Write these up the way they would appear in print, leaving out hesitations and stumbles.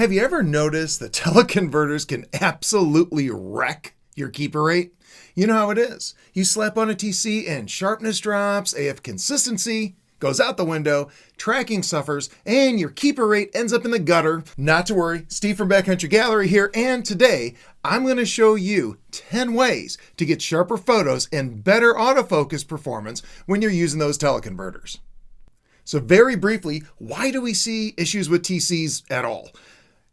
Have you ever noticed that teleconverters can absolutely wreck your keeper rate? You know how it is. You slap on a TC and sharpness drops, AF consistency goes out the window, tracking suffers, and your keeper rate ends up in the gutter. Not to worry, Steve from Backcountry Gallery here, and today I'm going to show you 10 ways to get sharper photos and better autofocus performance when you're using those teleconverters. So very briefly, why do we see issues with TCs at all?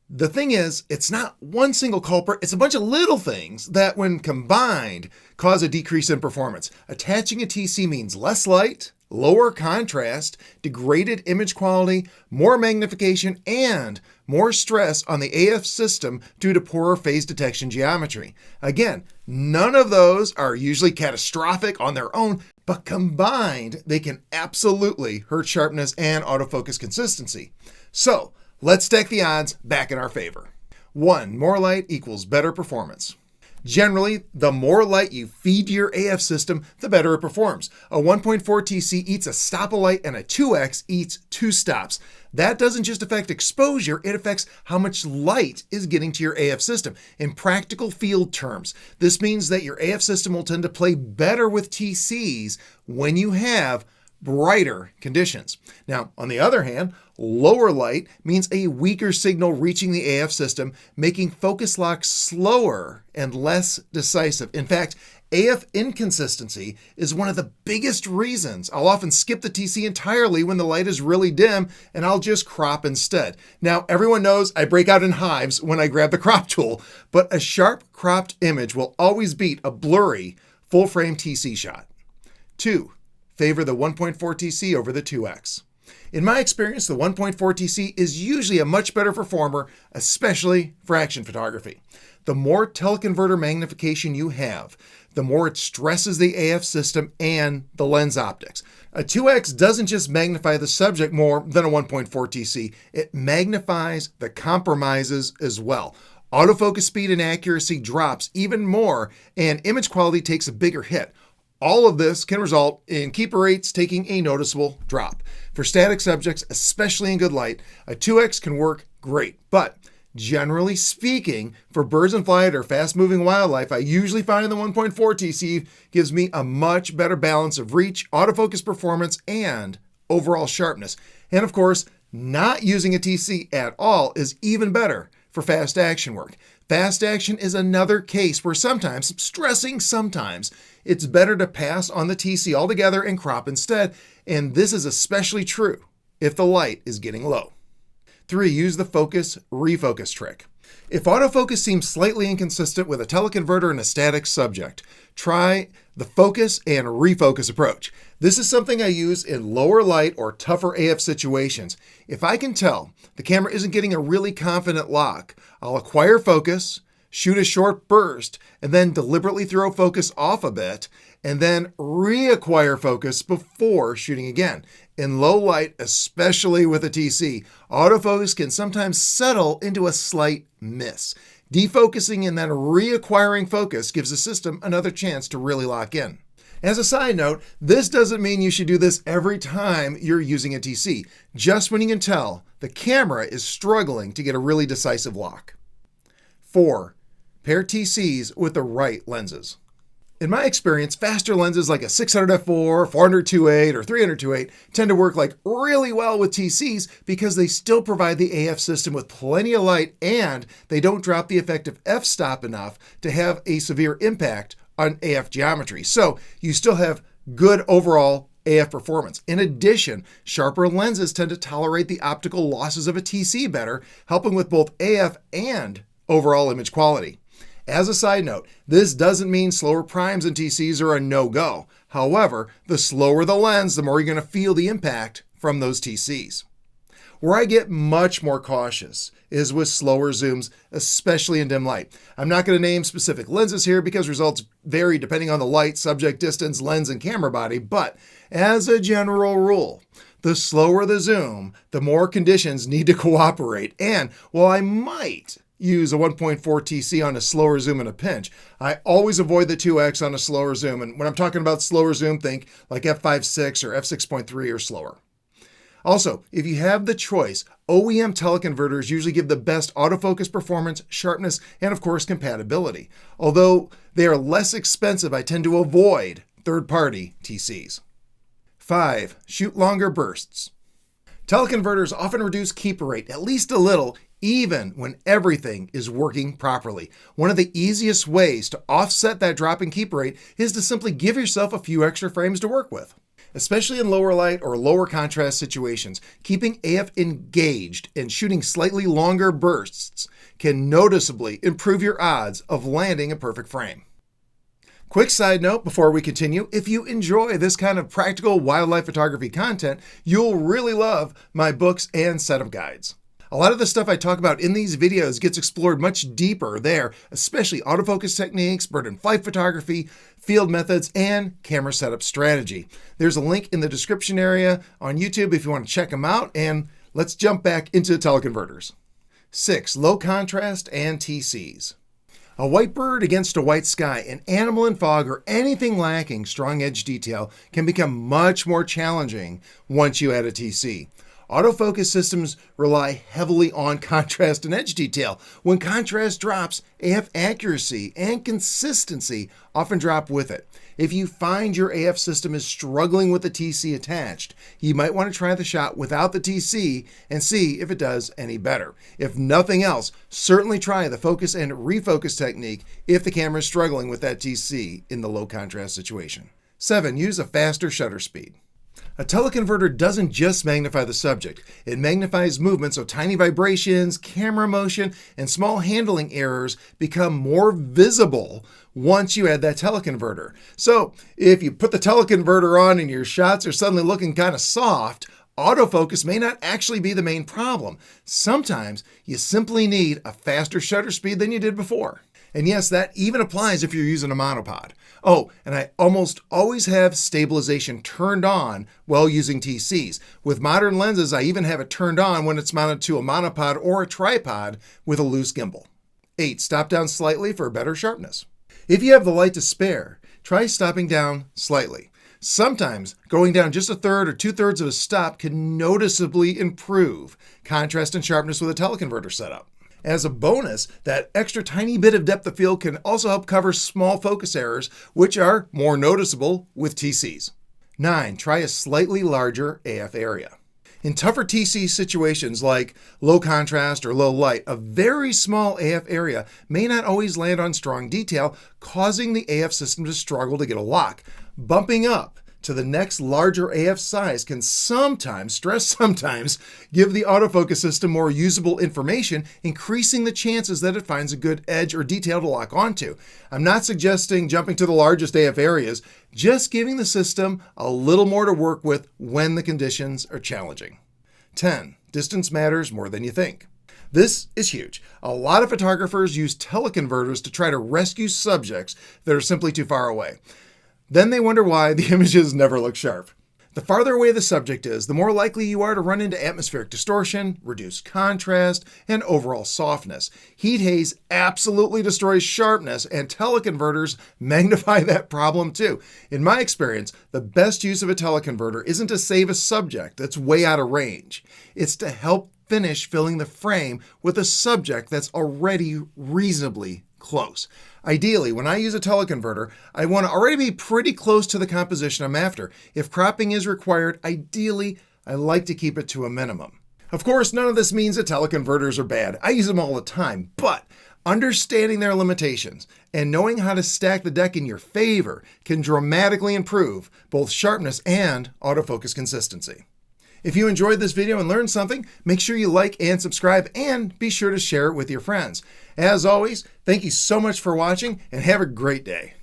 The thing is, it's not one single culprit, it's a bunch of little things that when combined cause a decrease in performance. Attaching a TC means less light, lower contrast, degraded image quality, more magnification, and more stress on the AF system due to poorer phase detection geometry. Again, none of those are usually catastrophic on their own, but combined, they can absolutely hurt sharpness and autofocus consistency. So, let's stack the odds back in our favor. 1. More light equals better performance. Generally, the more light you feed your AF system, the better it performs. A 1.4 TC eats a stop of light and a 2X eats 2 stops. That doesn't just affect exposure, it affects how much light is getting to your AF system. In practical field terms, this means that your AF system will tend to play better with TCs when you have brighter conditions. Now, on the other hand, lower light means a weaker signal reaching the AF system, making focus lock slower and less decisive. In fact, AF inconsistency is one of the biggest reasons I'll often skip the TC entirely when the light is really dim and I'll just crop instead. Now, everyone knows I break out in hives when I grab the crop tool, but a sharp cropped image will always beat a blurry full frame TC shot. 2. Favor the 1.4 TC over the 2X. In my experience, the 1.4 TC is usually a much better performer, especially for action photography. The more teleconverter magnification you have, the more it stresses the AF system and the lens optics. A 2X doesn't just magnify the subject more than a 1.4 TC, it magnifies the compromises as well. Autofocus speed and accuracy drops even more, and image quality takes a bigger hit. All of this can result in keeper rates taking a noticeable drop. For static subjects, especially in good light, a 2X can work great, but generally speaking, for birds in flight or fast-moving wildlife, I usually find the 1.4 TC gives me a much better balance of reach, autofocus performance, and overall sharpness. And of course, not using a TC at all is even better for fast action work. Fast action is another case where sometimes, it's better to pass on the TC altogether and crop instead, and this is especially true if the light is getting low. 3. Use the focus refocus trick. If autofocus seems slightly inconsistent with a teleconverter and a static subject, try the focus and refocus approach. This is something I use in lower light or tougher AF situations. If I can tell the camera isn't getting a really confident lock, I'll acquire focus, shoot a short burst, and then deliberately throw focus off a bit, and then reacquire focus before shooting again. In low light, especially with a TC, autofocus can sometimes settle into a slight miss. Defocusing and then reacquiring focus gives the system another chance to really lock in. As a side note, this doesn't mean you should do this every time you're using a TC, just when you can tell the camera is struggling to get a really decisive lock. 4. Pair TCs with the right lenses. In my experience, faster lenses like a 600 f4, 400 2.8, or 300 2.8 tend to work like really well with TCs because they still provide the AF system with plenty of light and they don't drop the effective f-stop enough to have a severe impact on AF geometry. So you still have good overall AF performance. In addition, sharper lenses tend to tolerate the optical losses of a TC better, helping with both AF and overall image quality. As a side note, this doesn't mean slower primes and TCs are a no-go. However, the slower the lens, the more you're going to feel the impact from those TCs. Where I get much more cautious is with slower zooms, especially in dim light. I'm not going to name specific lenses here because results vary depending on the light, subject distance, lens, and camera body, but as a general rule, the slower the zoom, the more conditions need to cooperate. And while I might use a 1.4 TC on a slower zoom in a pinch, I always avoid the 2X on a slower zoom. And when I'm talking about slower zoom, think like f5.6 or f6.3 or slower. Also, if you have the choice, OEM teleconverters usually give the best autofocus performance, sharpness, and of course compatibility. Although they are less expensive, I tend to avoid third-party TCs. 5. Shoot longer bursts. Teleconverters often reduce keeper rate at least a little, even when everything is working properly. One of the easiest ways to offset that drop in keeper rate is to simply give yourself a few extra frames to work with. Especially in lower light or lower contrast situations, keeping AF engaged and shooting slightly longer bursts can noticeably improve your odds of landing a perfect frame. Quick side note before we continue, if you enjoy this kind of practical wildlife photography content, you'll really love my books and setup guides. A lot of the stuff I talk about in these videos gets explored much deeper there, especially autofocus techniques, bird and flight photography, field methods, and camera setup strategy. There's a link in the description area on YouTube if you want to check them out, and let's jump back into teleconverters. 6. Low contrast and TCs. A white bird against a white sky, an animal in fog, or anything lacking strong edge detail can become much more challenging once you add a TC. Autofocus systems rely heavily on contrast and edge detail. When contrast drops, AF accuracy and consistency often drop with it. If you find your AF system is struggling with the TC attached, you might want to try the shot without the TC and see if it does any better. If nothing else, certainly try the focus and refocus technique if the camera is struggling with that TC in the low contrast situation. 7. Use a faster shutter speed. A teleconverter doesn't just magnify the subject. It magnifies movement, so tiny vibrations, camera motion, and small handling errors become more visible once you add that teleconverter. So if you put the teleconverter on and your shots are suddenly looking kind of soft, autofocus may not actually be the main problem. Sometimes you simply need a faster shutter speed than you did before. And yes, that even applies if you're using a monopod. Oh, and I almost always have stabilization turned on while using TCs. With modern lenses, I even have it turned on when it's mounted to a monopod or a tripod with a loose gimbal. 8. Stop down slightly for better sharpness. If you have the light to spare, try stopping down slightly. Sometimes going down just a third or 2/3 of a stop can noticeably improve contrast and sharpness with a teleconverter setup. As a bonus, that extra tiny bit of depth of field can also help cover small focus errors, which are more noticeable with TCs. 9. Try a slightly larger AF area. In tougher TC situations like low contrast or low light, a very small AF area may not always land on strong detail, causing the AF system to struggle to get a lock. Bumping up to the next larger AF size can sometimes give the autofocus system more usable information, increasing the chances that it finds a good edge or detail to lock onto. I'm not suggesting jumping to the largest AF areas, just giving the system a little more to work with when the conditions are challenging. 10. Distance matters more than you think. This is huge. A lot of photographers use teleconverters to try to rescue subjects that are simply too far away. Then they wonder why the images never look sharp. The farther away the subject is, the more likely you are to run into atmospheric distortion, reduced contrast, and overall softness. Heat haze absolutely destroys sharpness, and teleconverters magnify that problem too. In my experience, the best use of a teleconverter isn't to save a subject that's way out of range. It's to help finish filling the frame with a subject that's already reasonably close. Ideally, when I use a teleconverter, I want to already be pretty close to the composition I'm after. If cropping is required, ideally, I like to keep it to a minimum. Of course, none of this means that teleconverters are bad. I use them all the time, but understanding their limitations and knowing how to stack the deck in your favor can dramatically improve both sharpness and autofocus consistency. If you enjoyed this video and learned something, make sure you like and subscribe, and be sure to share it with your friends. As always, thank you so much for watching, and have a great day.